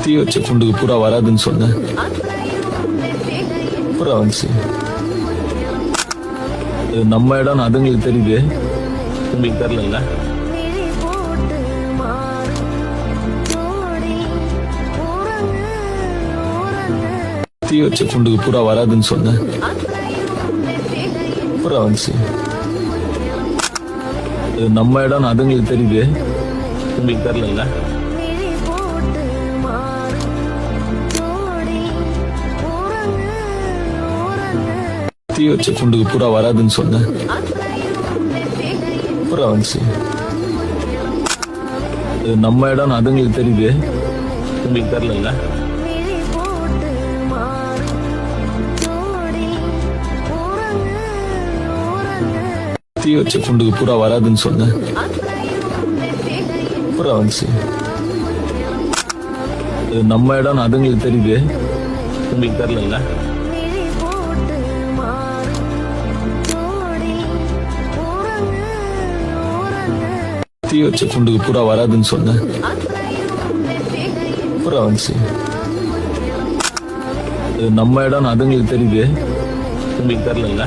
தீ வச்ச குண்டுக்கு புறா வராதுன்னு சொன்னேன். புறா வந்துச்சு. இது நம்ம இடம் அதுங்களுக்கு தெரியுது, உங்களுக்கு தெரியல. தீ வச்ச குண்டுக்கு புறா வராதுன்னு சொன்னேன். புறா வந்துச்சு. இது நம்ம இடம் அதுங்களுக்கு தெரியுது, உங்களுக்கு தெரியல. தீ வச்ச குண்டுக்கு புறா வராதுன்னு சொன்னேன். புறா வந்துச்சு. இது நம்ம இடம் அதுங்களுக்கு தெரியுது, உங்களுக்கு தெரியல. தீ வச்ச குண்டுக்கு புறா வராதுன்னு சொன்னேன். புறா வந்துச்சு. இது நம்ம இடம் அதுங்களுக்கு தெரியுது, உங்களுக்கு தெரியல. தீ வச்ச குண்டுக்கு புறா வராதுன்னு சொன்னேன். புறா வந்துச்சு. இது நம்ம இடம் அதுங்களுக்கு தெரியுது, உங்களுக்கு தெரியல.